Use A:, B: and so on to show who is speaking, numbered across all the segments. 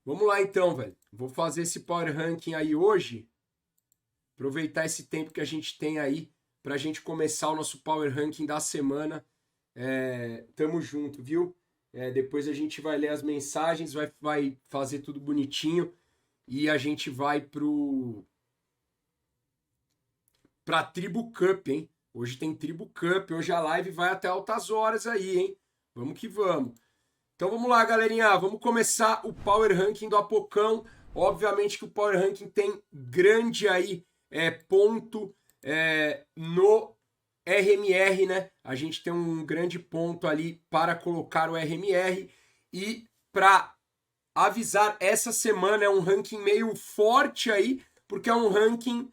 A: Vamos lá então, velho. Vou fazer esse Power Ranking aí hoje. Aproveitar esse tempo que a gente tem aí pra gente começar o nosso Power Ranking da semana. Tamo junto, viu? Depois a gente vai ler as mensagens, vai fazer tudo bonitinho e a gente vai pra Tribo Cup, hein? Hoje tem Tribo Cup, hoje a live vai até altas horas aí, hein? Vamos que vamos. Então vamos lá, galerinha. Vamos começar o Power Ranking do Apocão. Obviamente que o Power Ranking tem grande aí ponto no RMR, né? A gente tem um grande ponto ali para colocar o RMR. E para avisar, essa semana é um ranking meio forte aí, porque é um ranking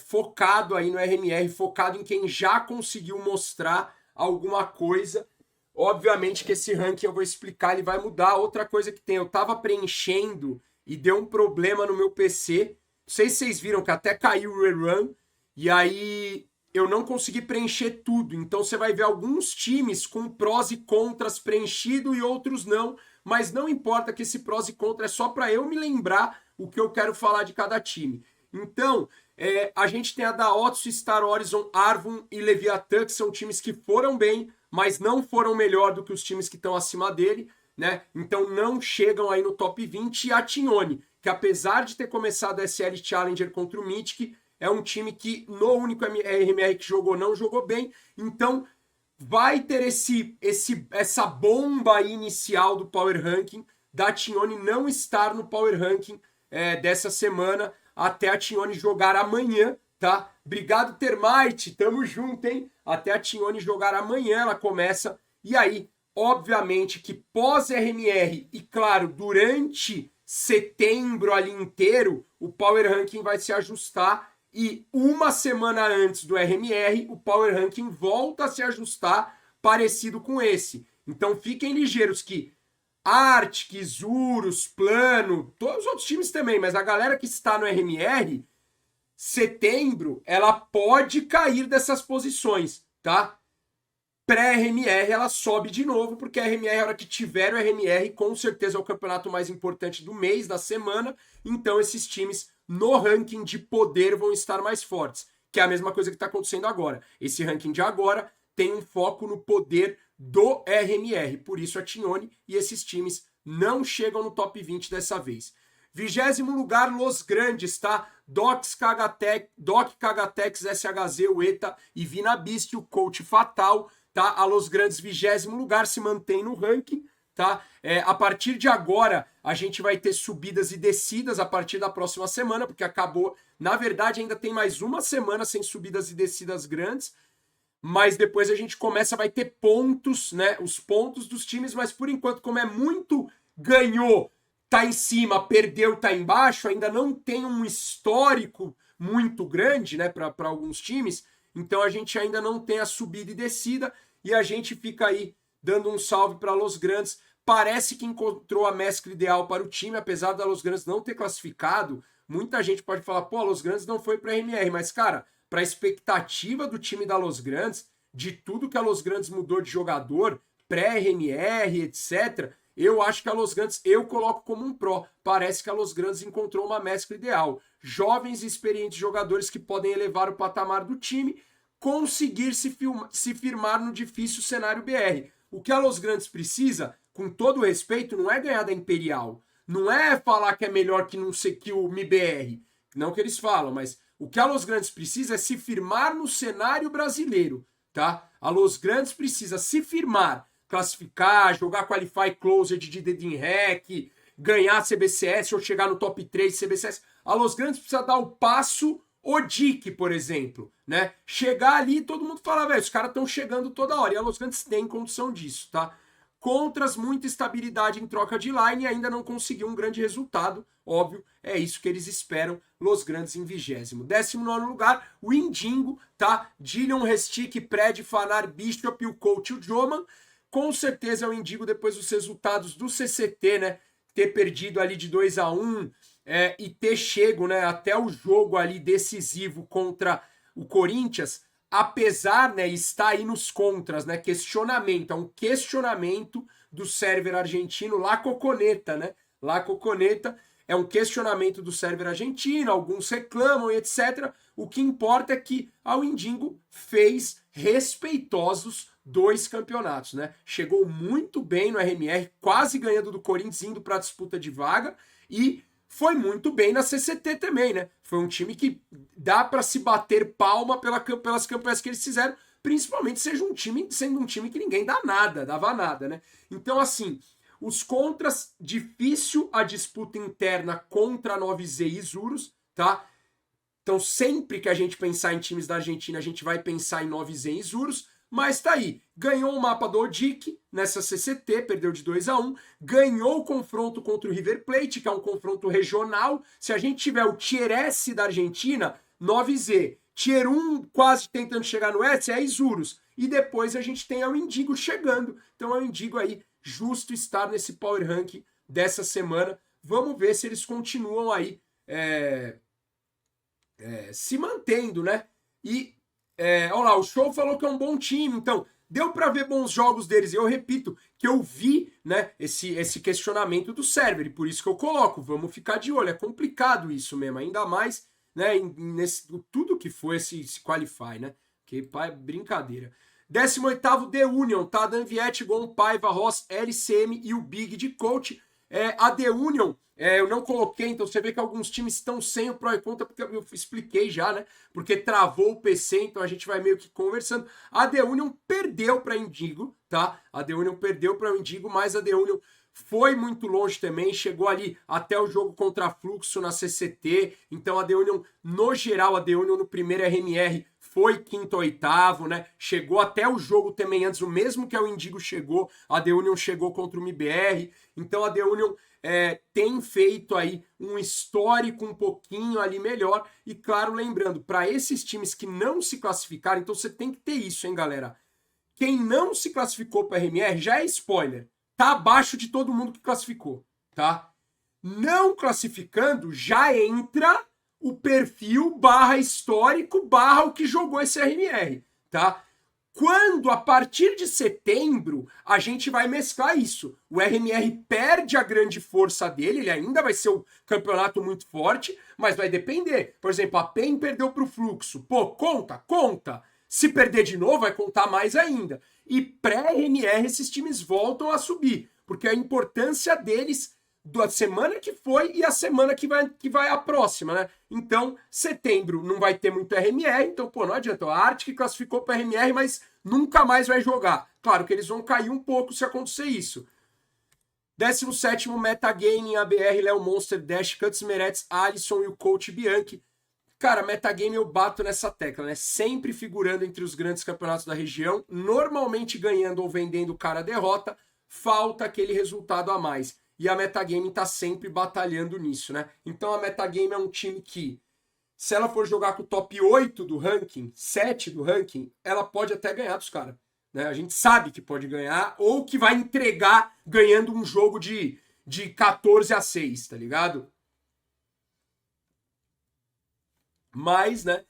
A: focado aí no RMR, focado em quem já conseguiu mostrar alguma coisa. Obviamente que esse ranking eu vou explicar, ele vai mudar. Outra coisa que tem, eu tava preenchendo e deu um problema no meu PC. Não sei se vocês viram que até caiu o rerun. E aí eu não consegui preencher tudo. Então você vai ver alguns times com prós e contras preenchido e outros não. Mas não importa que esse prós e contras é só para eu me lembrar o que eu quero falar de cada time. Então, a gente tem a da Otso, Star Horizon, Arvon e Leviathan, que são times que foram bem, mas não foram melhor do que os times que estão acima dele, né? Então não chegam aí no top 20. E a Tignone, que apesar de ter começado a SL Challenger contra o Mythic, é um time que no único RMR que jogou não jogou bem. Então vai ter essa bomba inicial do Power Ranking da Tignone não estar no Power Ranking dessa semana, até a Tignone jogar amanhã, tá? Obrigado, Termite, tamo junto, hein? Até a Tignone jogar amanhã, ela começa. E aí, obviamente que pós-RMR e, claro, durante setembro ali inteiro, o Power Ranking vai se ajustar e uma semana antes do RMR, o Power Ranking volta a se ajustar parecido com esse. Então fiquem ligeiros que Arctic, Isurus, Plano, todos os outros times também, mas a galera que está no RMR, setembro, ela pode cair dessas posições, tá? Pré-RMR ela sobe de novo, porque a RMR, a hora que tiver o RMR, com certeza é o campeonato mais importante do mês, da semana, então esses times no ranking de poder vão estar mais fortes, que é a mesma coisa que está acontecendo agora. Esse ranking de agora tem um foco no poder do RMR, por isso a Tignone e esses times não chegam no top 20 dessa vez. 20º lugar, Los Grandes, tá? Doc Kagatex, SHZ, Ueta e Vina Beast, o Coach Fatal, tá? A Los Grandes, 20º lugar, se mantém no ranking, tá? A partir de agora, a gente vai ter subidas e descidas a partir da próxima semana, porque acabou, na verdade, ainda tem mais uma semana sem subidas e descidas grandes, mas depois a gente vai ter pontos, né? Os pontos dos times, mas por enquanto, como é muito ganhou, tá em cima, perdeu, tá embaixo, ainda não tem um histórico muito grande, né, para alguns times, então a gente ainda não tem a subida e descida, e a gente fica aí dando um salve para Los Grandes. Parece que encontrou a mescla ideal para o time, apesar da Los Grandes não ter classificado. Muita gente pode falar, pô, a Los Grandes não foi para RMR, mas cara, para a expectativa do time da Los Grandes, de tudo que a Los Grandes mudou de jogador, pré-RMR, etc., eu acho que a Los Grandes, eu coloco como um pró. Parece que a Los Grandes encontrou uma mescla ideal. Jovens e experientes jogadores que podem elevar o patamar do time, conseguir se firmar no difícil cenário BR. O que a Los Grandes precisa, com todo respeito, não é ganhar da Imperial. Não é falar que é melhor que não sei que o MIBR. Não que eles falam, mas o que a Los Grandes precisa é se firmar no cenário brasileiro, tá? A Los Grandes precisa se firmar, classificar, jogar Qualify Closed de Dedin Hack, ganhar CBCS ou chegar no top 3 de CBCS. A Los Grandes precisa dar o passo Odic, por exemplo, né? Chegar ali e todo mundo fala, velho, os caras estão chegando toda hora. E a Los Grandes tem condição disso, tá? Contras, muita estabilidade em troca de line e ainda não conseguiu um grande resultado. Óbvio, é isso que eles esperam. Los Grandes em 20º. 19º lugar, o Indingo, tá? Dillion, Restic, Pred, Fanar, Bishop, o Coach e o Joman. Com certeza é o Indigo depois dos resultados do CCT, né? Ter perdido ali de 2-1 e ter chego, né, até o jogo ali decisivo contra o Corinthians, apesar, né, está aí nos contras, né, questionamento, é um questionamento do server argentino La Coconeta, né? La Coconeta. É um questionamento do server argentino, alguns reclamam e etc. O que importa é que a Windingo fez respeitosos 2 campeonatos, né? Chegou muito bem no RMR, quase ganhando do Corinthians, indo para a disputa de vaga, e foi muito bem na CCT também, né? Foi um time que dá para se bater palma pelas campanhas que eles fizeram, principalmente sendo um time que ninguém dava nada, né? Então, assim, os contras, difícil a disputa interna contra a 9Z e Isurus, tá? Então, sempre que a gente pensar em times da Argentina, a gente vai pensar em 9Z e Isurus, mas tá aí. Ganhou o mapa do Odic nessa CCT, perdeu de 2-1, ganhou o confronto contra o River Plate, que é um confronto regional. Se a gente tiver o Tier S da Argentina, 9Z, Tier 1 quase tentando chegar no S, é Isurus. E depois a gente tem a Windingo chegando. Então a Windingo aí, justo estar nesse Power Ranking dessa semana. Vamos ver se eles continuam aí se mantendo, né? E, olha lá, o Show falou que é um bom time, então deu para ver bons jogos deles. Eu repito que eu vi, né, esse questionamento do server, e por isso que eu coloco, vamos ficar de olho. É complicado isso mesmo, ainda mais, né, tudo que foi esse Qualify, né? Que pai, brincadeira. 18º The Union, tá? Dan Viette, Gon, Paiva, Ross, LCM e o Big de coach. A The Union, eu não coloquei, então você vê que alguns times estão sem o Pro e Contra, porque eu expliquei já, né? Porque travou o PC, então a gente vai meio que conversando. A The Union perdeu para Indigo, tá? A The Union perdeu para o Indigo, mas a The Union foi muito longe também, chegou ali até o jogo contra Fluxo na CCT, então a The Union, no geral, a The Union no primeiro RMR foi 5º ou 8º, né? Chegou até o jogo também antes, o mesmo que o Indigo chegou, a The Union chegou contra o MBR, então a The Union tem feito aí um histórico um pouquinho ali melhor, e claro, lembrando, para esses times que não se classificaram, então você tem que ter isso, hein, galera? Quem não se classificou para RMR já é spoiler, tá abaixo de todo mundo que classificou, tá? Não classificando, já entra o perfil / histórico / o que jogou esse RMR, tá? Quando, a partir de setembro, a gente vai mesclar isso. O RMR perde a grande força dele, ele ainda vai ser um campeonato muito forte, mas vai depender. Por exemplo, a PEN perdeu para o Fluxo. Pô, conta, conta. Se perder de novo, vai contar mais ainda. E pré-RMR, esses times voltam a subir, porque a importância deles da semana que foi e a semana que vai a próxima, né? Então, setembro não vai ter muito RMR, então, pô, não adianta. A Arctic classificou para RMR, mas nunca mais vai jogar. Claro que eles vão cair um pouco se acontecer isso. 17º Metagaming, ABR, Léo Monster, Dash, Cuts Meretz, Alisson e o Coach Bianchi. Cara, Metagame eu bato nessa tecla, né? Sempre figurando entre os grandes campeonatos da região, normalmente ganhando ou vendendo cara derrota, falta aquele resultado a mais. E a Metagame tá sempre batalhando nisso, né? Então a Metagame é um time que, se ela for jogar com o top 8 do ranking, 7 do ranking, ela pode até ganhar dos caras, né? A gente sabe que pode ganhar, ou que vai entregar ganhando um jogo de 14-6, tá ligado? Mas, né,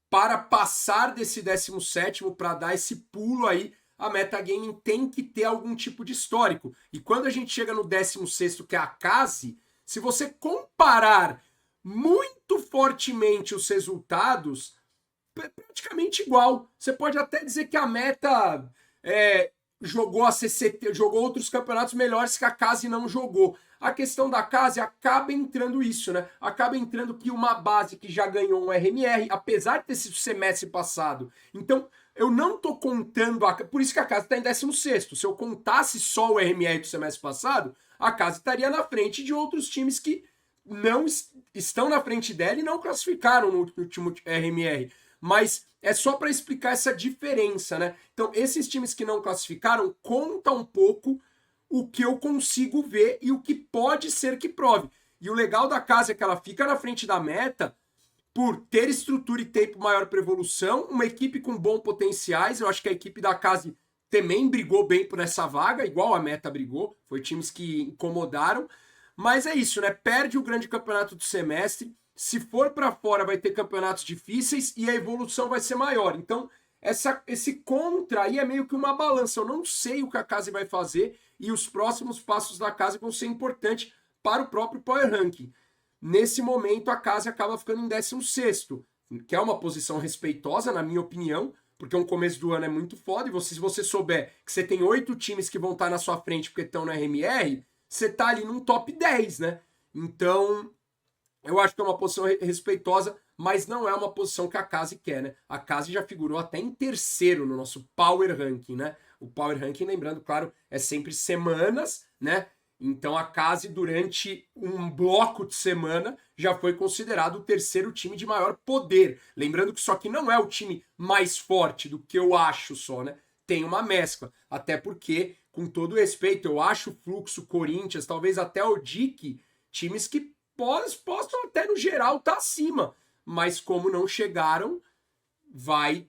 A: para passar desse 17º, para dar esse pulo aí, a Metagaming tem que ter algum tipo de histórico. E quando a gente chega no 16º, que é a Case, se você comparar muito fortemente os resultados, praticamente igual. Você pode até dizer que a Meta jogou a CCT, jogou outros campeonatos melhores que a Case não jogou. A questão da Case acaba entrando isso, né? Acaba entrando que uma base que já ganhou um RMR, apesar de ter sido semestre passado. Então, eu não tô contando... Por isso que a Case está em 16º. Se eu contasse só o RMR do semestre passado, a Case estaria na frente de outros times que não estão na frente dela e não classificaram no último RMR. Mas é só para explicar essa diferença, né? Então, esses times que não classificaram, conta um pouco o que eu consigo ver e o que pode ser que prove. E o legal da Case é que ela fica na frente da Meta por ter estrutura e tempo maior para evolução, uma equipe com bons potenciais. Eu acho que a equipe da Case também brigou bem por essa vaga, igual a Meta brigou, foi times que incomodaram. Mas é isso, né? Perde o grande campeonato do semestre. Se for para fora, vai ter campeonatos difíceis e a evolução vai ser maior. Então, esse contra aí é meio que uma balança. Eu não sei o que a Case vai fazer e os próximos passos da Case vão ser importantes para o próprio Power Ranking. Nesse momento, a casa acaba ficando em 16º, que é uma posição respeitosa, na minha opinião, porque um começo do ano é muito foda, e se você souber que você tem 8 times que vão estar na sua frente porque estão no RMR, você tá ali num top 10, né? Então, eu acho que é uma posição respeitosa, mas não é uma posição que a Case quer, né? A Case já figurou até em 3º no nosso Power Ranking, né? O Power Ranking, lembrando, claro, é sempre semanas, né? Então a Case, durante um bloco de semana, já foi considerado o 3º time de maior poder. Lembrando que isso aqui não é o time mais forte do que eu acho só, né? Tem uma mescla. Até porque, com todo respeito, eu acho o Fluxo, Corinthians, talvez até o DIC, times que possam até no geral estar acima. Mas como não chegaram, vai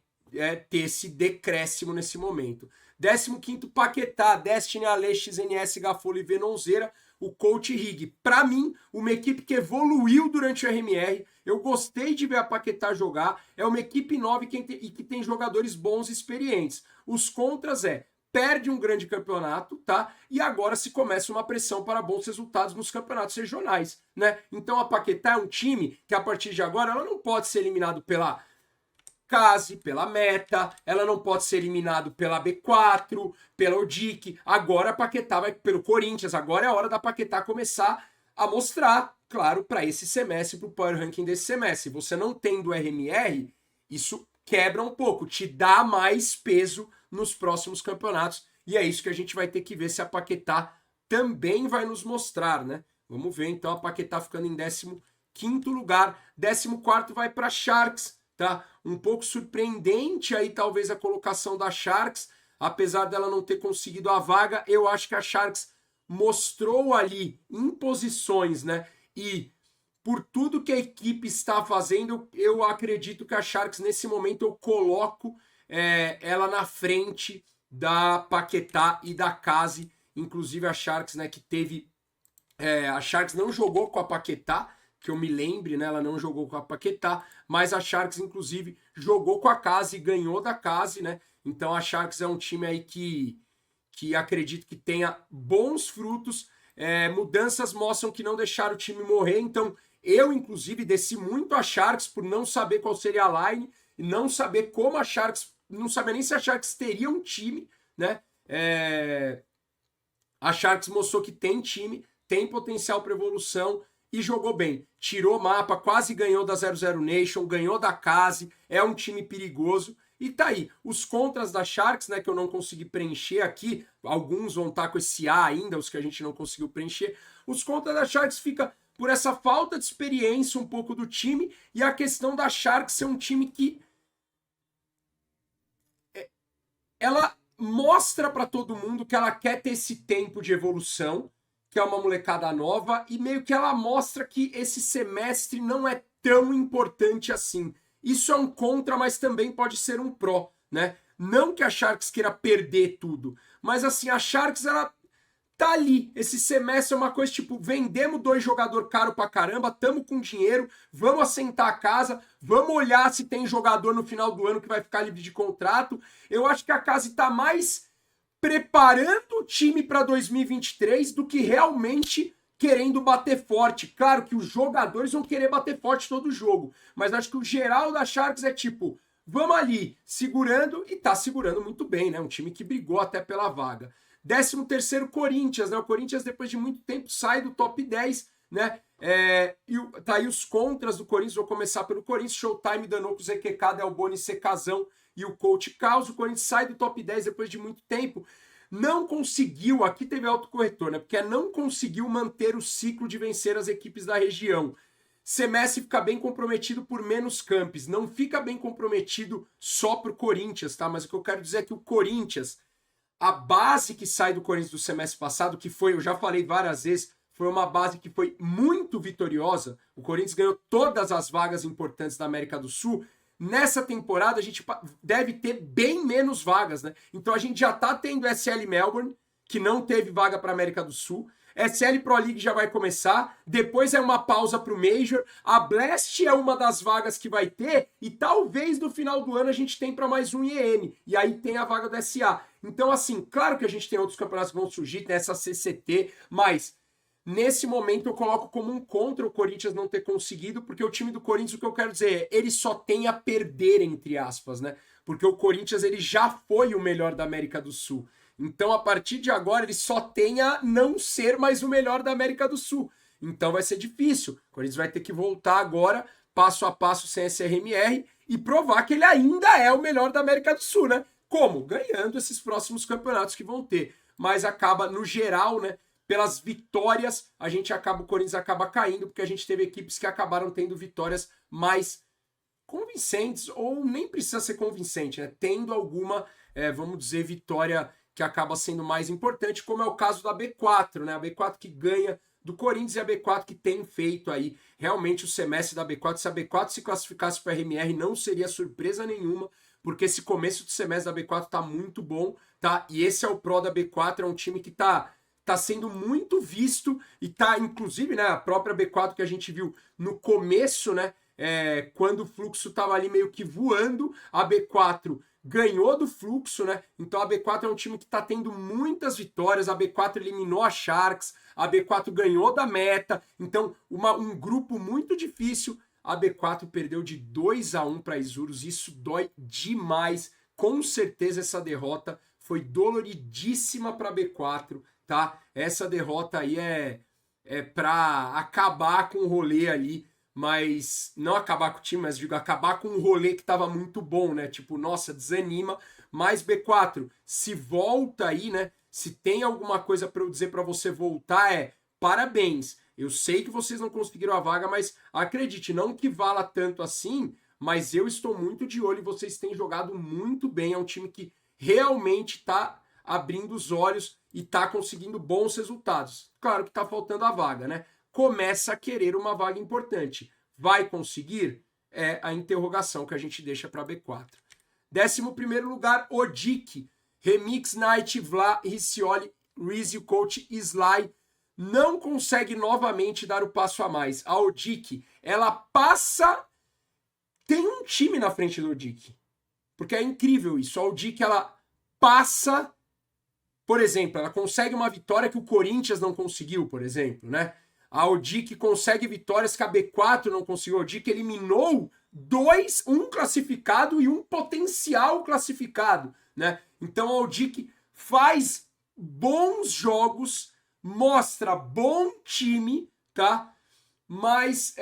A: ter esse decréscimo nesse momento. 15º, Paquetá, Destiny, Alex, XNS, Gafolo e Venonzeira, o Coach Rig. Para mim, uma equipe que evoluiu durante o RMR, eu gostei de ver a Paquetá jogar, é uma equipe nova e que tem jogadores bons e experientes. Os contras perde um grande campeonato, tá? E agora se começa uma pressão para bons resultados nos campeonatos regionais, né? Então a Paquetá é um time que a partir de agora ela não pode ser eliminado pela Case, pela Meta, ela não pode ser eliminado pela B4, pela ODIC, agora a Paquetá vai pelo Corinthians, agora é a hora da Paquetá começar a mostrar, claro, para esse semestre, para o Power Ranking desse semestre. Você não tendo RMR, isso quebra um pouco, te dá mais peso nos próximos campeonatos, e é isso que a gente vai ter que ver se a Paquetá também vai nos mostrar, né? Vamos ver, então, a Paquetá ficando em 15º lugar, 14º vai para Sharks, tá? Um pouco surpreendente aí talvez a colocação da Sharks, apesar dela não ter conseguido a vaga, eu acho que a Sharks mostrou ali em posições, né? E por tudo que a equipe está fazendo, eu acredito que a Sharks nesse momento eu coloco ela na frente da Paquetá e da Case, inclusive a Sharks, né, que teve a Sharks não jogou com a Paquetá, que eu me lembre, né? Ela não jogou com a Paquetá, mas a Sharks, inclusive, jogou com a Case e ganhou da Case, né? Então a Sharks é um time aí que acredito que tenha bons frutos. Mudanças mostram que não deixaram o time morrer, então eu, inclusive, desci muito a Sharks por não saber qual seria a line e não saber como a Sharks, não saber nem se a Sharks teria um time, né? A Sharks mostrou que tem time, tem potencial para evolução e jogou bem. Tirou mapa, quase ganhou da 00 Nation, ganhou da Case, é um time perigoso. E tá aí, os contras da Sharks, né, que eu não consegui preencher aqui, alguns vão estar com esse A ainda, os que a gente não conseguiu preencher. Os contras da Sharks fica por essa falta de experiência um pouco do time e a questão da Sharks ser um time que ela mostra para todo mundo que ela quer ter esse tempo de evolução, que é uma molecada nova, e meio que ela mostra que esse semestre não é tão importante assim. Isso é um contra, mas também pode ser um pró, né? Não que a Sharks queira perder tudo, mas assim, a Sharks, ela tá ali. Esse semestre é uma coisa tipo, vendemos 2 jogadores caro pra caramba, tamo com dinheiro, vamos assentar a casa, vamos olhar se tem jogador no final do ano que vai ficar livre de contrato. Eu acho que a casa tá mais preparando o time para 2023 do que realmente querendo bater forte. Claro que os jogadores vão querer bater forte todo jogo, mas acho que o geral da Sharks é tipo, vamos ali, segurando, e tá segurando muito bem, né? Um time que brigou até pela vaga. 13º, Corinthians, né? O Corinthians, depois de muito tempo, sai do top 10, né? Tá aí os contras do Corinthians, vou começar pelo Corinthians. Showtime danou com o ZQK, Del Boni, Secazão e o Coach Caos. O Corinthians sai do top 10 depois de muito tempo. Não conseguiu, aqui teve autocorretor, né? Porque não conseguiu manter o ciclo de vencer as equipes da região. Semestre fica bem comprometido por menos campos, não fica bem comprometido só pro Corinthians, tá? Mas o que eu quero dizer é que o Corinthians, a base que sai do Corinthians do semestre passado, que foi, eu já falei várias vezes, foi uma base que foi muito vitoriosa. O Corinthians ganhou todas as vagas importantes da América do Sul. Nessa temporada a gente deve ter bem menos vagas, né? Então a gente já tá tendo SL Melbourne, que não teve vaga para América do Sul. SL Pro League já vai começar, depois é uma pausa pro Major. A Blast é uma das vagas que vai ter e talvez no final do ano a gente tem para mais um IEM. E aí tem a vaga do SA. Então assim, claro que a gente tem outros campeonatos que vão surgir, tem essa CCT, mas Nesse momento eu coloco como um contra o Corinthians não ter conseguido, porque o time do Corinthians, o que eu quero dizer é, ele só tem a perder, entre aspas, né? Porque o Corinthians, ele já foi o melhor da América do Sul. Então, a partir de agora, ele só tem a não ser mais o melhor da América do Sul. Então vai ser difícil. O Corinthians vai ter que voltar agora, passo a passo, sem SRMR, e provar que ele ainda é o melhor da América do Sul, né? Como? Ganhando esses próximos campeonatos que vão ter. Mas acaba, no geral, né? Pelas vitórias, o Corinthians acaba caindo, porque a gente teve equipes que acabaram tendo vitórias mais convincentes, ou nem precisa ser convincente, né? Tendo alguma, vamos dizer, vitória que acaba sendo mais importante, como é o caso da B4, né? A B4 que ganha do Corinthians e a B4 que tem feito aí realmente o semestre da B4. Se a B4 se classificasse para a RMR, não seria surpresa nenhuma, porque esse começo do semestre da B4 tá muito bom, tá? E esse é o pró da B4, é um time que tá sendo muito visto e tá, inclusive, né, a própria B4 que a gente viu no começo, né, quando o Fluxo tava ali meio que voando, a B4 ganhou do Fluxo, né? Então a B4 é um time que tá tendo muitas vitórias, a B4 eliminou a Sharks, a B4 ganhou da Meta, então um grupo muito difícil. A B4 perdeu de 2-1 para Isurus, isso dói demais. Com certeza essa derrota foi doloridíssima para a B4, tá? Essa derrota aí é para acabar com o rolê ali, mas não acabar com o time, mas digo acabar com um rolê que tava muito bom, né? Tipo, nossa, desanima. Mas B4, se volta aí, né? Se tem alguma coisa para eu dizer para você voltar, parabéns. Eu sei que vocês não conseguiram a vaga, mas acredite, não que vala tanto assim, mas eu estou muito de olho e vocês têm jogado muito bem. É um time que realmente tá abrindo os olhos e tá conseguindo bons resultados. Claro que tá faltando a vaga, né? Começa a querer uma vaga importante. Vai conseguir? É a interrogação que a gente deixa para B4. 11º lugar, Odic. Remix, Knight, Vla, Riccioli, Rizzi, Coach, Sly. Não consegue novamente dar o passo a mais. A Odic, ela passa... Tem um time na frente do Odic. Porque é incrível isso. A Odic, ela passa... Por exemplo, ela consegue uma vitória que o Corinthians não conseguiu, por exemplo, né? A Odic consegue vitórias que a B4 não conseguiu. A Odic eliminou um classificado e um potencial classificado, né? Então a Odic faz bons jogos, mostra bom time, tá? Mas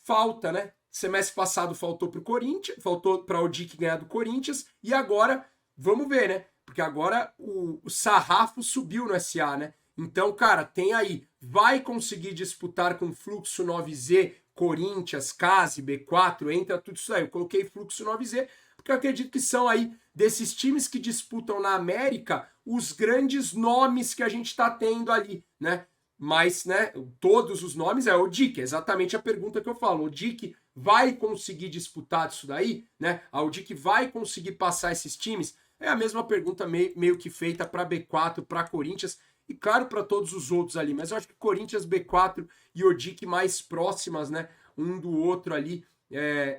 A: falta, né? Semestre passado faltou pro Corinthians, faltou pra Odic ganhar do Corinthians, e agora, vamos ver, né? Porque agora o sarrafo subiu no SA, né? Então, cara, tem aí. Vai conseguir disputar com Fluxo 9Z, Corinthians, Case, B4, entra tudo isso aí. Eu coloquei Fluxo 9Z porque eu acredito que são aí, desses times que disputam na América, os grandes nomes que a gente está tendo ali, né? Mas, né, todos os nomes o Odic, é exatamente a pergunta que eu falo. O Odic vai conseguir disputar isso daí, né? A Odic vai conseguir passar esses times? É a mesma pergunta meio que feita para B4, para Corinthians e claro para todos os outros ali, mas eu acho que Corinthians, B4 e Odic mais próximas, né, um do outro ali,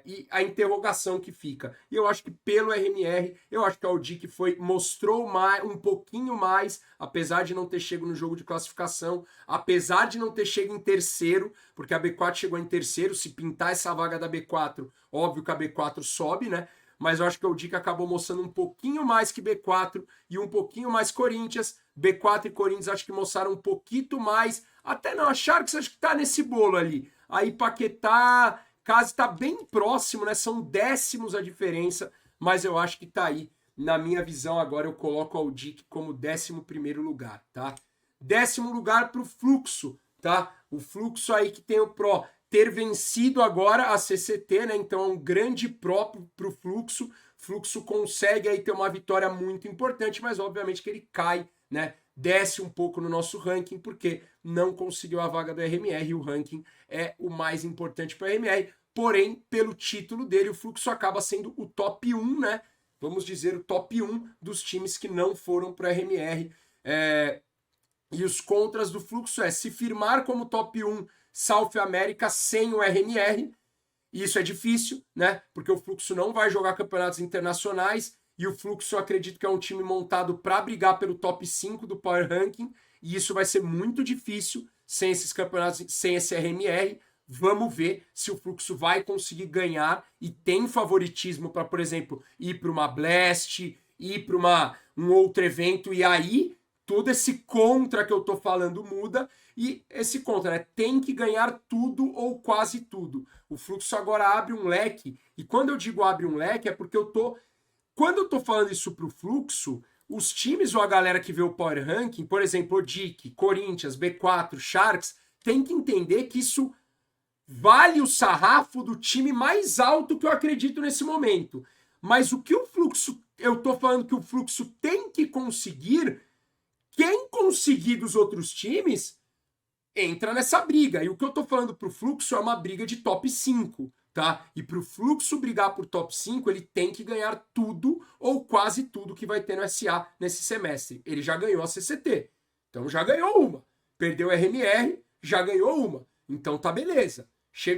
A: e a interrogação que fica. E eu acho que pelo RMR, eu acho que a Odic mostrou um pouquinho mais, apesar de não ter chegado no jogo de classificação, apesar de não ter chegado em terceiro, porque a B4 chegou em terceiro, se pintar essa vaga da B4, óbvio que a B4 sobe, né? Mas eu acho que o Odic acabou mostrando um pouquinho mais que B4 e um pouquinho mais Corinthians. B4 e Corinthians acho que mostraram um pouquinho mais. Até não, a Sharks acho que tá nesse bolo ali. Aí Paquetá, Case tá bem próximo, né? São décimos a diferença, mas eu acho que tá aí. Na minha visão, agora eu coloco a Odic como 11º lugar, tá? 10º lugar pro Fluxo, tá? O Fluxo aí que tem o Pro ter vencido agora a CCT, né? Então é um grande próprio para o Fluxo. Fluxo consegue aí ter uma vitória muito importante, mas obviamente que ele cai, né? Desce um pouco no nosso ranking, porque não conseguiu a vaga do RMR, e o ranking é o mais importante para o RMR. Porém, pelo título dele, o Fluxo acaba sendo o top 1, né? Vamos dizer, o top 1 dos times que não foram para o RMR. E os contras do Fluxo se firmar como top 1 South America sem o RMR. Isso é difícil, né? Porque o Fluxo não vai jogar campeonatos internacionais e o Fluxo eu acredito que é um time montado para brigar pelo top 5 do Power Ranking e isso vai ser muito difícil, sem esses campeonatos, sem esse RMR. Vamos ver se o Fluxo vai conseguir ganhar e tem favoritismo para, por exemplo, ir para uma Blast, ir para um outro evento, e aí todo esse contra que eu tô falando muda, e esse contra, né? Tem que ganhar tudo ou quase tudo. O Fluxo agora abre um leque, e quando eu digo abre um leque é porque quando eu tô falando isso pro Fluxo, os times ou a galera que vê o Power Ranking, por exemplo, o DIC, Corinthians, B4, Sharks, tem que entender que isso vale o sarrafo do time mais alto que eu acredito nesse momento. Mas o que o Fluxo, eu tô falando que o Fluxo tem que conseguir, quem conseguir dos outros times entra nessa briga. E o que eu tô falando pro Fluxo é uma briga de top 5, tá? E pro Fluxo brigar por top 5, ele tem que ganhar tudo ou quase tudo que vai ter no SA nesse semestre. Ele já ganhou a CCT, então já ganhou uma. Perdeu o RMR, já ganhou uma. Então tá beleza.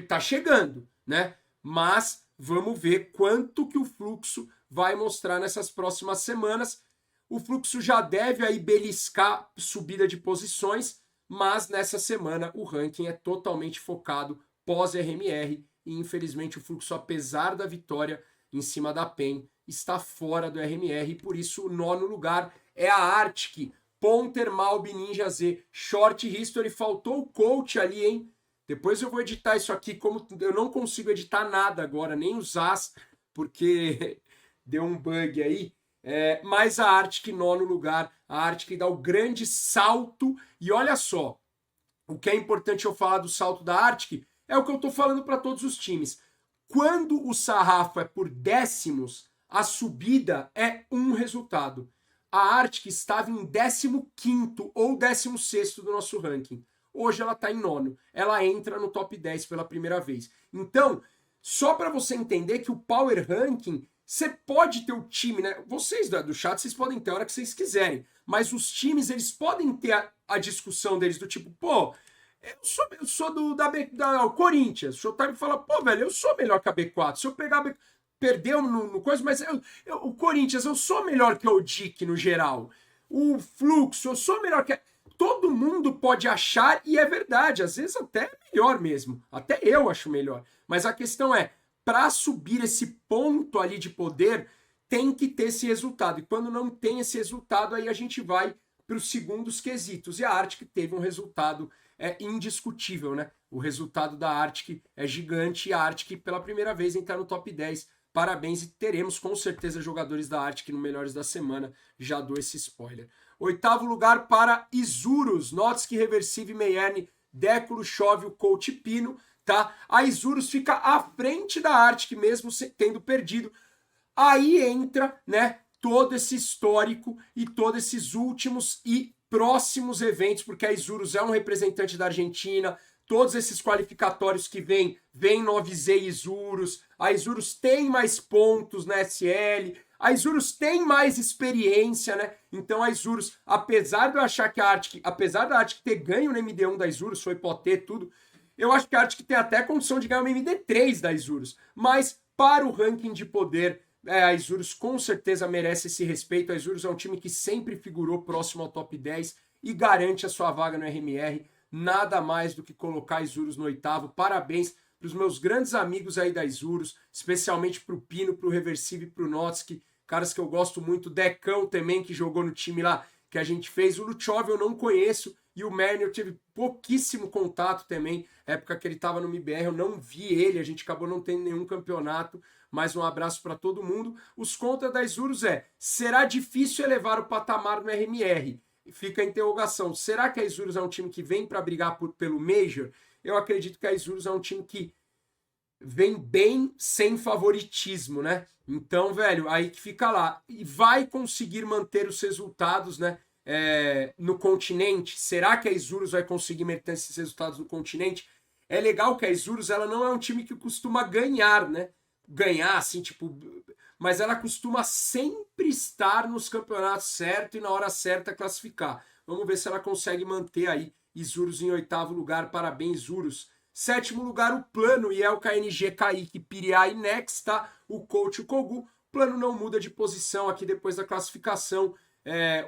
A: Tá chegando, né? Mas vamos ver quanto que o Fluxo vai mostrar nessas próximas semanas. O Fluxo já deve aí beliscar subida de posições, mas nessa semana o ranking é totalmente focado pós-RMR e infelizmente o Fluxo, apesar da vitória em cima da PEN, está fora do RMR e por isso o 9º lugar é a Arctic, Ponter, Malb, Ninja Z, Short History. Faltou o coach ali, hein? Depois eu vou editar isso aqui, como eu não consigo editar nada agora, nem os as, porque deu um bug aí. Mas a Arctic, 9º lugar, a Arctic dá o grande salto. E olha só, o que é importante eu falar do salto da Arctic é o que eu estou falando para todos os times. Quando o sarrafo é por décimos, a subida é um resultado. A Arctic estava em 15º ou 16º do nosso ranking. Hoje ela está em 9º. Ela entra no top 10 pela primeira vez. Então, só para você entender que o Power Ranking, você pode ter o time, né? Vocês do chat, vocês podem ter a hora que vocês quiserem. Mas os times, eles podem ter a discussão deles do tipo, pô, eu sou da Corinthians. O Showtime fala, pô, velho, eu sou melhor que a B4. Se eu pegar a B4, perdeu no coisa, mas o Corinthians, eu sou melhor que o DIC no geral. O Fluxo, eu sou melhor que... Todo mundo pode achar, e é verdade, às vezes até é melhor mesmo. Até eu acho melhor. Mas a questão é, para subir esse ponto ali de poder, tem que ter esse resultado. E quando não tem esse resultado, aí a gente vai para os segundos quesitos. E a Arctic teve um resultado indiscutível, né? O resultado da Arctic é gigante e a Arctic pela primeira vez entra no top 10. Parabéns, e teremos com certeza jogadores da Arctic no Melhores da Semana. Já dou esse spoiler. 8º lugar para Isurus, Notsk, Reversive, Meierne, Déculo, Chove, o Coach Pino, tá? A Isurus fica à frente da Arctic mesmo tendo perdido. Aí entra, né, todo esse histórico e todos esses últimos e próximos eventos, porque a Isurus é um representante da Argentina, todos esses qualificatórios que vem 9Z Isurus, a Isurus tem mais pontos na SL, a Isurus tem mais experiência, né? Então a Isurus, apesar de eu achar que apesar da Arctic ter ganho no MD1 da Isurus, foi potê, tudo, eu acho que a Arctic tem até condição de ganhar uma MD3 da Isurus, mas para o ranking de poder, a Isurus com certeza merece esse respeito. A Isurus é um time que sempre figurou próximo ao top 10 e garante a sua vaga no RMR. Nada mais do que colocar a Isurus no 8º. Parabéns para os meus grandes amigos aí da Isurus, especialmente para o Pino, para o Reversive e para o Notsk, caras que eu gosto muito. Decão também, que jogou no time lá que a gente fez. O Luchov eu não conheço e o Merner eu tive pouquíssimo contato também. Época que ele estava no MBR, eu não vi ele, a gente acabou não tendo nenhum campeonato. Mais um abraço para todo mundo. Os contra da Isurus será difícil elevar o patamar no RMR? Fica a interrogação. Será que a Isurus é um time que vem para brigar pelo Major? Eu acredito que a Isurus é um time que vem bem sem favoritismo, né? Então, velho, aí que fica lá. E vai conseguir manter os resultados, né? No continente. Será que a Isurus vai conseguir manter esses resultados no continente? É legal que a Isurus, ela não é um time que costuma ganhar, né? Ganhar, assim, tipo... Mas ela costuma sempre estar nos campeonatos certos e na hora certa classificar. Vamos ver se ela consegue manter aí Isurus em 8º lugar. Parabéns, Isurus. 7º lugar, o Plano, Iel, KNG, Kaique, Piriá e Nex, tá? O Coach, o Kogu. O Plano não muda de posição aqui depois da classificação.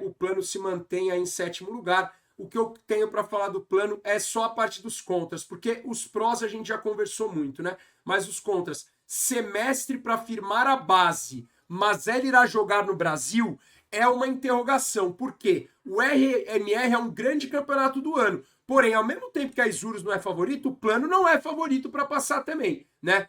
A: O Plano se mantém aí em 7º lugar. o que eu tenho para falar do plano é só a parte dos contras, porque os prós a gente já conversou muito, né? Mas os contras, semestre para firmar a base, mas ele irá jogar no Brasil, é uma interrogação. Por quê? O RMR é um grande campeonato do ano. Porém, ao mesmo tempo que a Isurus não é favorito, o plano não é favorito para passar também, né?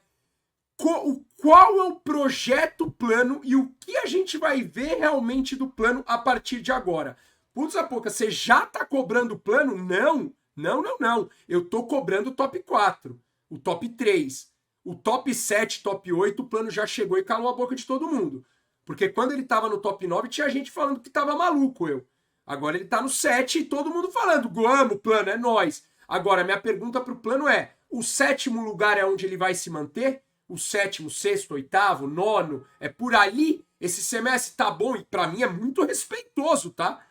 A: Qual é o projeto plano e o que a gente vai ver realmente do plano a partir de agora? Putz, Apoca, você já tá cobrando o plano? Não. Eu tô cobrando o top 4, o top 3. O top 7, top 8, o plano já chegou e calou a boca de todo mundo. Porque quando ele tava no top 9, tinha gente falando que tava maluco, eu. Agora ele tá no 7 e todo mundo falando, Guamo, plano, é nóis. Agora, minha pergunta pro plano é, o 7º lugar é onde ele vai se manter? O 7º, 6º, 8º, 9º, é por ali? Esse semestre tá bom e pra mim é muito respeitoso, tá?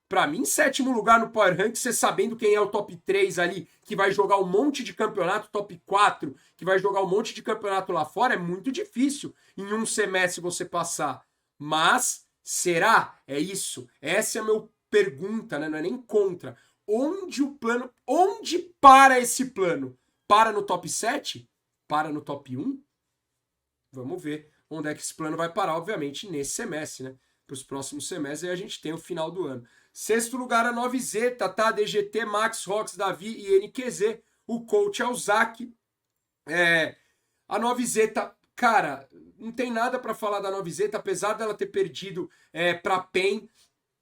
A: Pra mim, 7º lugar no Power Rank, você sabendo quem é o top 3 ali, que vai jogar um monte de campeonato, top 4, que vai jogar um monte de campeonato lá fora, é muito difícil em um semestre você passar. Mas, será? É isso? Essa é a minha pergunta, né? Não é nem contra. Onde para esse plano? Para no top 7? Para no top 1? Vamos ver onde é que esse plano vai parar, obviamente, nesse semestre, né? Para os próximos semestres, aí a gente tem o final do ano. 6º lugar, a 9Z, tá? DGT, Max, Rox, Davi e NQZ. O coach é o Zac. A 9Z, tá... Cara, não tem nada para falar da 9Z, apesar dela ter perdido para PEN.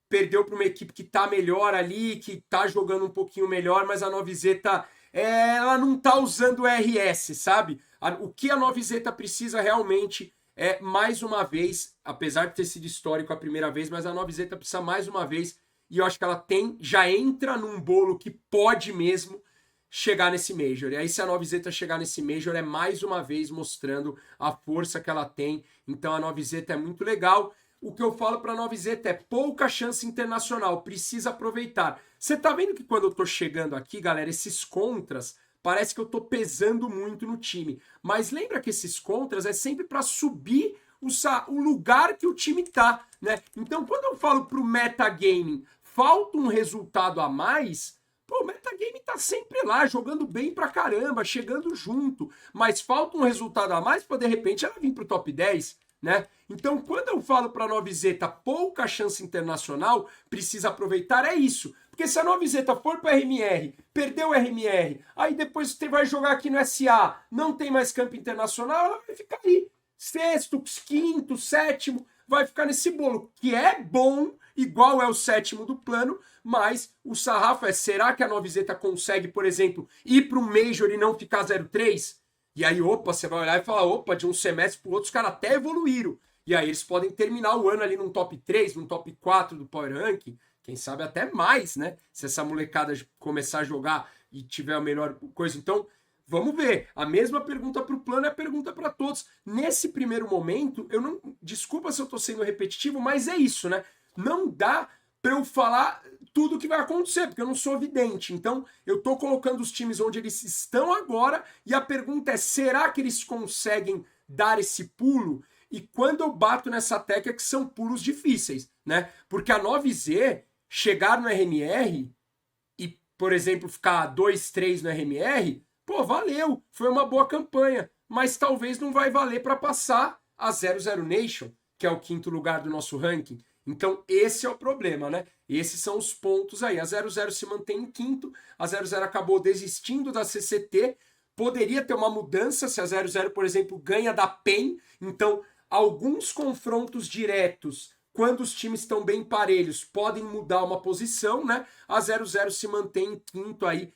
A: Perdeu para uma equipe que tá melhor ali, que tá jogando um pouquinho melhor, mas a 9Z ela não tá usando o RS, sabe? O que a 9Z precisa realmente é, mais uma vez, apesar de ter sido histórico a primeira vez, mas a 9Z precisa mais uma vez, e eu acho que ela já entra num bolo que pode mesmo chegar nesse Major. E aí, se a 9Z chegar nesse Major, é mais uma vez mostrando a força que ela tem. Então, a 9Z é muito legal. O que eu falo para a 9Z é pouca chance internacional, precisa aproveitar. Você tá vendo que quando eu tô chegando aqui, galera, esses contras, parece que eu tô pesando muito no time. Mas lembra que esses contras é sempre para subir o lugar que o time tá, né? Então, quando eu falo pro metagaming, falta um resultado a mais, pô, o metagame tá sempre lá, jogando bem pra caramba, chegando junto, mas falta um resultado a mais para de repente ela vir pro top 10, né? Então, quando eu falo para a 9Z pouca chance internacional, precisa aproveitar, é isso. Porque se a 9Z for para RMR, perdeu o RMR, aí depois você vai jogar aqui no SA, não tem mais campo internacional, ela vai ficar aí. 6º, 5º, 7º, vai ficar nesse bolo, que é bom, igual é o 7º do plano, mas o sarrafo é, será que a 9Z consegue, por exemplo, ir para um Major e não ficar 0-3? E aí, opa, você vai olhar e falar, opa, de um semestre para o outro, os caras até evoluíram. E aí eles podem terminar o ano ali num top 3, num top 4 do Power Ranking, quem sabe até mais, né? Se essa molecada começar a jogar e tiver a melhor coisa. Então, vamos ver. A mesma pergunta para o plano é a pergunta para todos. Nesse primeiro momento, eu não... Desculpa se eu estou sendo repetitivo, mas é isso, né? Não dá para eu falar tudo o que vai acontecer, porque eu não sou vidente. Então, eu tô colocando os times onde eles estão agora e a pergunta é, será que eles conseguem dar esse pulo? E quando eu bato nessa tecla que são pulos difíceis, né? Porque a 9Z chegar no RMR e, por exemplo, ficar 2-3 no RMR, pô, valeu, foi uma boa campanha, mas talvez não vai valer para passar a 00 Nation, que é o 5º lugar do nosso ranking. Então, esse é o problema, né? Esses são os pontos aí. A 00 se mantém em 5º, a 00 acabou desistindo da CCT, poderia ter uma mudança se a 00, por exemplo, ganha da PEN, então alguns confrontos diretos, quando os times estão bem parelhos, podem mudar uma posição, né? A 00 se mantém em 5º aí,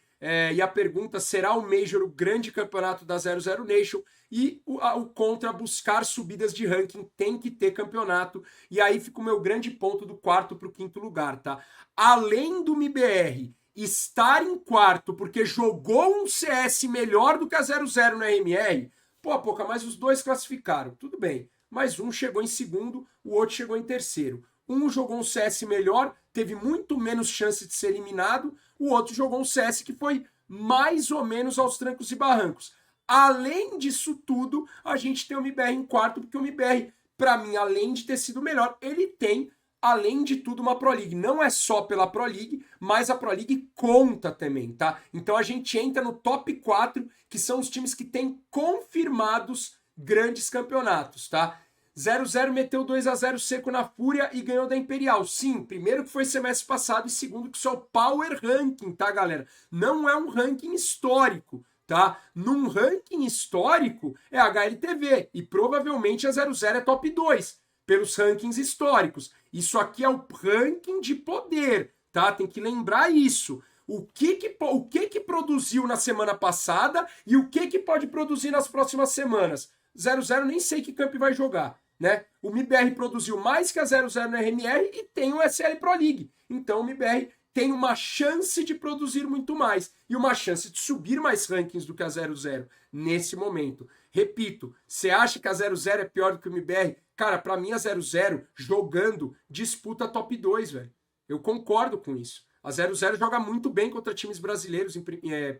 A: e a pergunta, será o Major o grande campeonato da 00 Nation? E o contra buscar subidas de ranking tem que ter campeonato. E aí fica o meu grande ponto do 4º para o 5º lugar, tá? Além do MIBR estar em 4º porque jogou um CS melhor do que a 00 no RMR, pô, Poca, mas os dois classificaram, tudo bem. Mas um chegou em 2º, o outro chegou em 3º. Um jogou um CS melhor, teve muito menos chance de ser eliminado, o outro jogou um CS que foi mais ou menos aos trancos e barrancos. Além disso tudo, a gente tem o MIBR em 4º, porque o MIBR, para mim, além de ter sido melhor, ele tem além de tudo, uma Pro League. Não é só pela Pro League, mas a Pro League conta também, tá? Então a gente entra no top 4, que são os times que têm confirmados grandes campeonatos, tá? 0-0 meteu 2-0 seco na Fúria e ganhou da Imperial. Sim, primeiro que foi semestre passado e segundo que isso é o Power Ranking, tá, galera? Não é um ranking histórico, tá? Num ranking histórico é a HLTV e provavelmente a 0-0 é top 2 pelos rankings históricos. Isso aqui é o ranking de poder, tá? Tem que lembrar isso. O que produziu na semana passada e o que pode produzir nas próximas semanas. 0-0 nem sei que camp vai jogar, né? O MIBR produziu mais que a 0-0 no RMR e tem o SL Pro League. Então o MIBR tem uma chance de produzir muito mais e uma chance de subir mais rankings do que a 0-0 nesse momento. Repito, você acha que a 0-0 é pior do que o MIBR? Cara, pra mim a 0-0 jogando disputa top 2, velho. Eu concordo com isso. A 0-0 joga muito bem contra times brasileiros,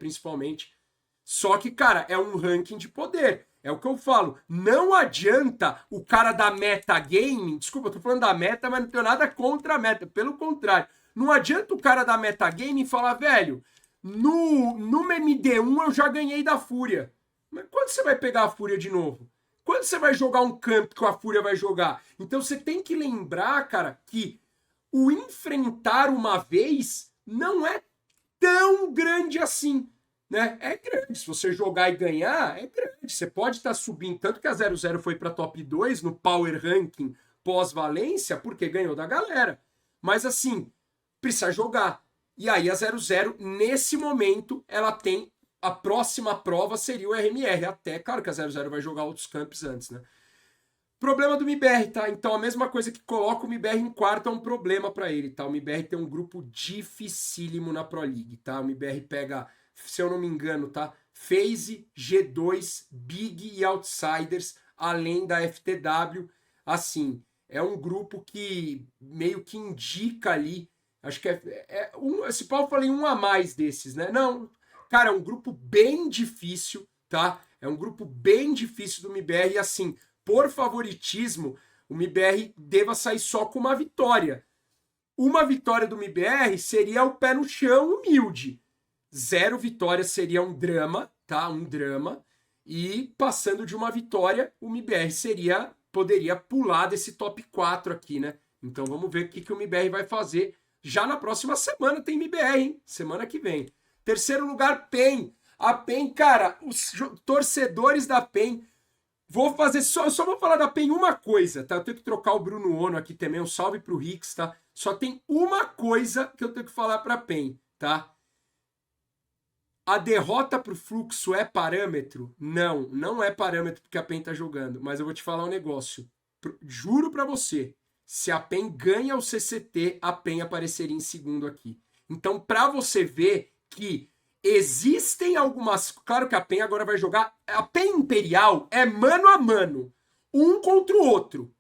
A: principalmente. Só que, cara, é um ranking de poder. É o que eu falo. Não adianta o cara da metagaming. Desculpa, eu tô falando da meta, mas não tenho nada contra a meta. Pelo contrário. Não adianta o cara da metagaming falar, velho, no MD1 eu já ganhei da Fúria. Mas quando você vai pegar a Fúria de novo? Quando você vai jogar um camp que a Fúria vai jogar? Então você tem que lembrar, cara, que o enfrentar uma vez não é tão grande assim, né? É grande. Se você jogar e ganhar, é grande. Você pode estar subindo, tanto que a 0-0 foi para top 2 no Power Ranking pós-Valência, porque ganhou da galera. Mas assim, precisa jogar. E aí a 0-0, nesse momento, ela tem a próxima prova seria o RMR. Até, claro que a 0-0 vai jogar outros campos antes, né? Problema do MIBR, tá? Então a mesma coisa que coloca o MIBR em quarto é um problema para ele, tá? O MIBR tem um grupo dificílimo na Pro League, tá? O MIBR pega, se eu não me engano, tá? FaZe, G2, Big e Outsiders, além da FTW. Assim, é um grupo que meio que indica ali, acho que esse pau eu falei um a mais desses, né? Não, cara, é um grupo bem difícil, tá? É um grupo bem difícil do MIBR e assim, por favoritismo, o MIBR deva sair só com uma vitória. Uma vitória do MIBR seria o pé no chão humilde. 0 vitórias seria um drama, tá? Um drama. E passando de uma vitória, o MIBR poderia pular desse top 4 aqui, né? Então vamos ver o que o MIBR vai fazer. Já na próxima semana tem MIBR, hein? Semana que vem. Terceiro lugar, PEN. A PEN, cara, os torcedores da PEN. Só vou falar da PEN uma coisa, tá? Eu tenho que trocar o Bruno Ono aqui também, um salve pro Rix, tá? Só tem uma coisa que eu tenho que falar pra PEN, tá? A derrota pro Fluxo é parâmetro? Não, não é parâmetro porque a PEN tá jogando, mas eu vou te falar um negócio. Juro pra você, se a PEN ganha o CCT, a PEN apareceria em segundo aqui. Então, pra você ver que existem algumas... Claro que a PEN agora vai jogar... A PEN Imperial é mano a mano. Um contra o outro.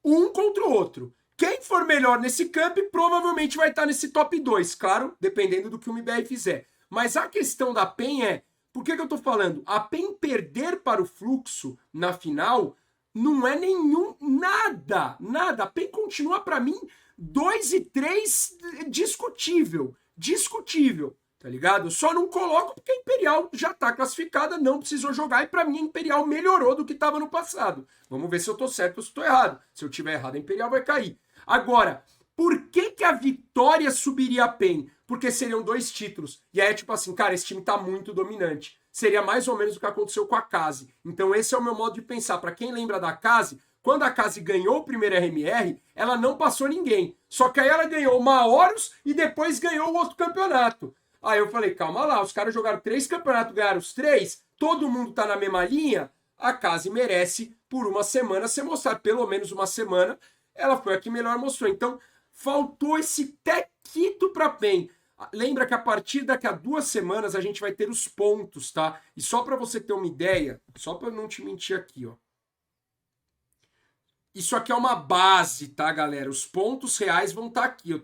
A: Um contra o outro. Quem for melhor nesse camp provavelmente vai estar nesse top 2. Claro, dependendo do que o MIBR fizer. Mas a questão da PEN é... Por que eu tô falando? A PEN perder para o Fluxo na final não é nenhum... Nada. A PEN continua para mim 2 e 3 discutível. Tá ligado? Só não coloco porque a Imperial já tá classificada, não precisou jogar e pra mim a Imperial melhorou do que tava no passado. Vamos ver se eu tô certo ou se tô errado. Se eu tiver errado, a Imperial vai cair. Agora, por que a vitória subiria a PEN? Porque seriam 2 títulos. E aí é tipo assim, cara, esse time tá muito dominante. Seria mais ou menos o que aconteceu com a Case. Então esse é o meu modo de pensar. Pra quem lembra da Case, quando a Case ganhou o primeiro RMR, ela não passou ninguém. Só que aí ela ganhou uma Horus e depois ganhou o outro campeonato. Aí eu falei, calma lá, os caras jogaram 3 campeonatos, ganharam os 3, todo mundo tá na mesma linha, a Case merece por uma semana ser mostrada, pelo menos uma semana, ela foi a que melhor mostrou. Então, faltou esse tequito pra PEN. Lembra que a partir daqui a 2 semanas a gente vai ter os pontos, tá? E só pra você ter uma ideia, só pra eu não te mentir aqui, ó. Isso aqui é uma base, tá, galera? Os pontos reais vão estar aqui. Eu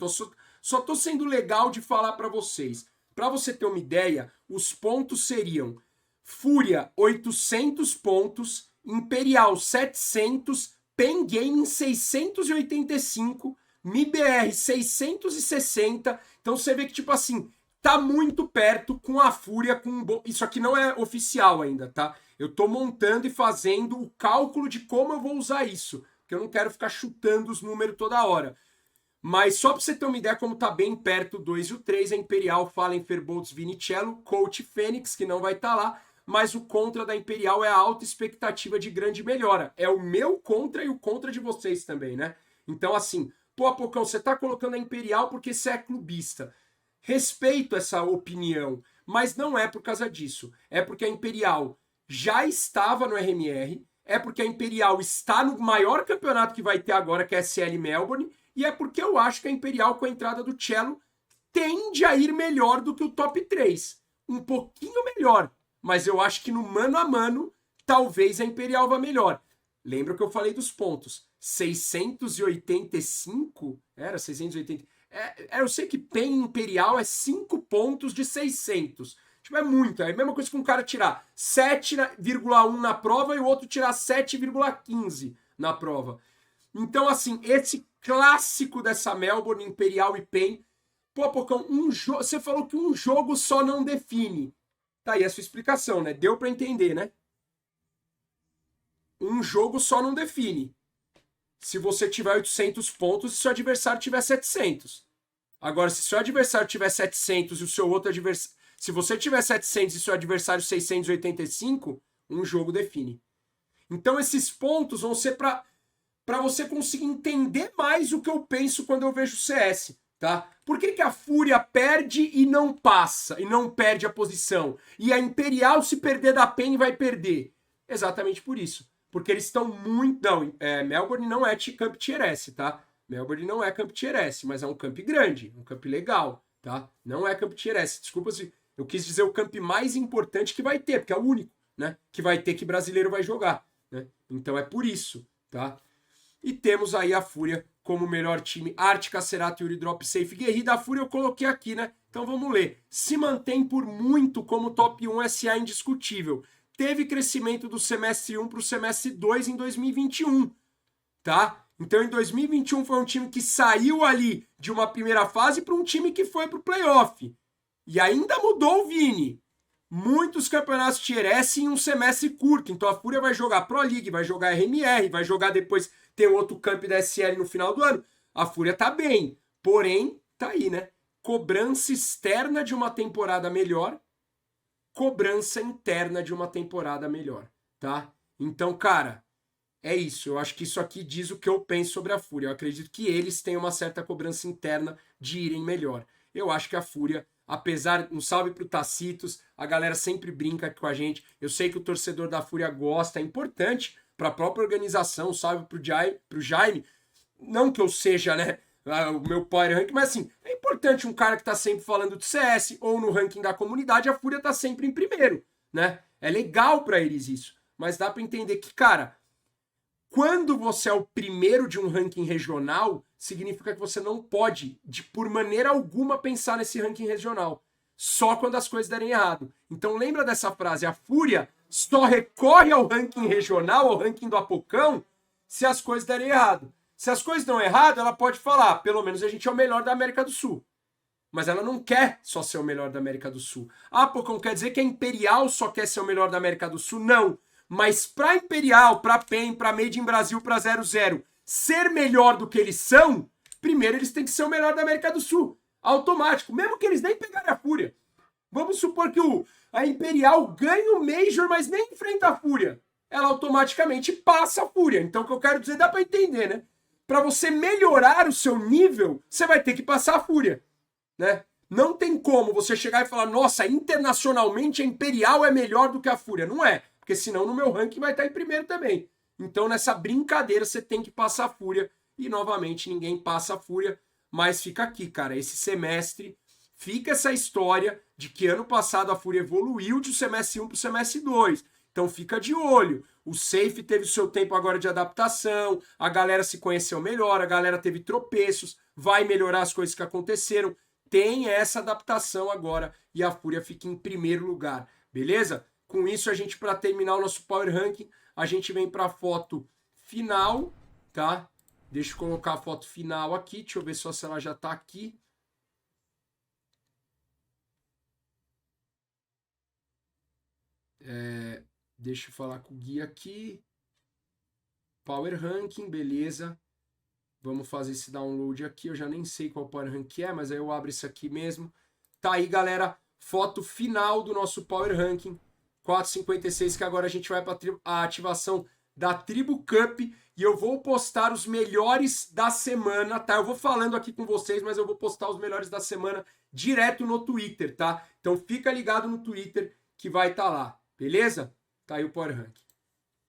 A: só tô sendo legal de falar pra vocês. Para você ter uma ideia, os pontos seriam Fúria 800 pontos, Imperial 700, PEN Gaming 685, MIBR 660. Então você vê que, tipo assim, tá muito perto com a Fúria, com isso aqui não é oficial ainda, tá? Eu tô montando e fazendo o cálculo de como eu vou usar isso, porque eu não quero ficar chutando os números toda hora. Mas só para você ter uma ideia como tá bem perto o 2 e o 3, a Imperial, Fallen, Firbolgs, Vinicello, Coach Fênix, que não vai estar lá, mas o contra da Imperial é a alta expectativa de grande melhora. É o meu contra e o contra de vocês também, né? Então, assim, pô, Apocão, você tá colocando a Imperial porque você é clubista. Respeito essa opinião, mas não é por causa disso. É porque a Imperial já estava no RMR, é porque a Imperial está no maior campeonato que vai ter agora, que é a SL Melbourne, e é porque eu acho que a Imperial, com a entrada do Cello, tende a ir melhor do que o top 3. Um pouquinho melhor, mas eu acho que no mano a mano, talvez a Imperial vá melhor. Lembra que eu falei dos pontos? 685? Era 680. Eu sei que PEN Imperial é 5 pontos de 600. Tipo, é muito. É a mesma coisa que um cara tirar 7,1 na prova e o outro tirar 7,15 na prova. Então, assim, esse clássico dessa Melbourne, Imperial e PEN. Pô, Pocão, você falou que um jogo só não define. Tá aí a sua explicação, né? Deu pra entender, né? Um jogo só não define. Se você tiver 800 pontos e seu adversário tiver 700. Agora, se seu adversário tiver 700 e o seu outro adversário... Se você tiver 700 e seu adversário 685, um jogo define. Então, esses pontos vão ser para você conseguir entender mais o que eu penso quando eu vejo CS, tá? Por que a Fúria perde e não passa, e não perde a posição? E a Imperial, se perder da PEN, vai perder? Exatamente por isso. Porque eles estão muito... Não, Melbourne não é Camp Tier S, tá? Melbourne não é Camp Tier S, mas é um camp grande, um camp legal, tá? Não é Camp Tier S. Desculpa se eu quis dizer o camp mais importante que vai ter, porque é o único, né? Que vai ter, que brasileiro vai jogar, né? Então é por isso, tá? E temos aí a Fúria como melhor time. Ártica, Cerato, Yuri, Drop, Safe, Guerrida. A Fúria eu coloquei aqui, né? Então vamos ler. Se mantém por muito como top 1 SA indiscutível. Teve crescimento do semestre 1 para o semestre 2 em 2021, tá? Então em 2021 foi um time que saiu ali de uma primeira fase para um time que foi para o playoff. E ainda mudou o Vini. Muitos campeonatos Tier S em um semestre curto. Então a Fúria vai jogar Pro League, vai jogar RMR, vai jogar depois, ter outro camp da SL no final do ano. A Fúria tá bem. Porém, tá aí, né? Cobrança externa de uma temporada melhor, cobrança interna de uma temporada melhor, tá? Então, cara, é isso. Eu acho que isso aqui diz o que eu penso sobre a Fúria. Eu acredito que eles têm uma certa cobrança interna de irem melhor. Eu acho que a Fúria, apesar, um salve pro Tacitos, a galera sempre brinca aqui com a gente. Eu sei que o torcedor da Fúria gosta, é importante para a própria organização. Um salve pro Jaime. Não que eu seja, né, o meu power rank, mas assim, é importante um cara que tá sempre falando de CS ou no ranking da comunidade, a Fúria tá sempre em primeiro, né? É legal para eles isso. Mas dá para entender que, cara, quando você é o primeiro de um ranking regional, significa que você não pode, por maneira alguma, pensar nesse ranking regional. Só quando as coisas derem errado. Então lembra dessa frase, a Fúria só recorre ao ranking regional, ao ranking do Apocão, se as coisas derem errado. Se as coisas dão errado, ela pode falar, pelo menos a gente é o melhor da América do Sul. Mas ela não quer só ser o melhor da América do Sul. Ah, Apocão, quer dizer que a Imperial só quer ser o melhor da América do Sul? Não. Mas para Imperial, para PEN, para Made in Brasil, para 00 ser melhor do que eles são, primeiro eles têm que ser o melhor da América do Sul. Automático. Mesmo que eles nem pegarem a Fúria. Vamos supor que a Imperial ganha o Major, mas nem enfrenta a Fúria. Ela automaticamente passa a Fúria. Então o que eu quero dizer, dá para entender, né? Para você melhorar o seu nível, você vai ter que passar a Fúria, né? Não tem como você chegar e falar, nossa, internacionalmente a Imperial é melhor do que a Fúria. Não é. Porque senão no meu ranking vai estar em primeiro também. Então nessa brincadeira você tem que passar a Fúria. E novamente ninguém passa a Fúria. Mas fica aqui, cara. Esse semestre fica essa história de que ano passado a Fúria evoluiu de semestre 1 para o semestre 2. Então fica de olho. O Safe teve o seu tempo agora de adaptação. A galera se conheceu melhor. A galera teve tropeços. Vai melhorar as coisas que aconteceram. Tem essa adaptação agora. E a Fúria fica em primeiro lugar. Beleza? Com isso, a gente, para terminar o nosso Power Ranking, a gente vem para a foto final, tá? Deixa eu colocar a foto final aqui. Deixa eu ver só se ela já tá aqui. Deixa eu falar com o Gui aqui. Power Ranking, beleza. Vamos fazer esse download aqui. Eu já nem sei qual Power Ranking é, mas aí eu abro isso aqui mesmo. Tá aí, galera. Foto final do nosso Power Ranking 456, que agora a gente vai para a ativação da Tribo Cup. E eu vou postar os melhores da semana, tá? Eu vou falando aqui com vocês, mas eu vou postar os melhores da semana direto no Twitter, tá? Então fica ligado no Twitter que vai estar lá, beleza? Tá aí o Power Ranking.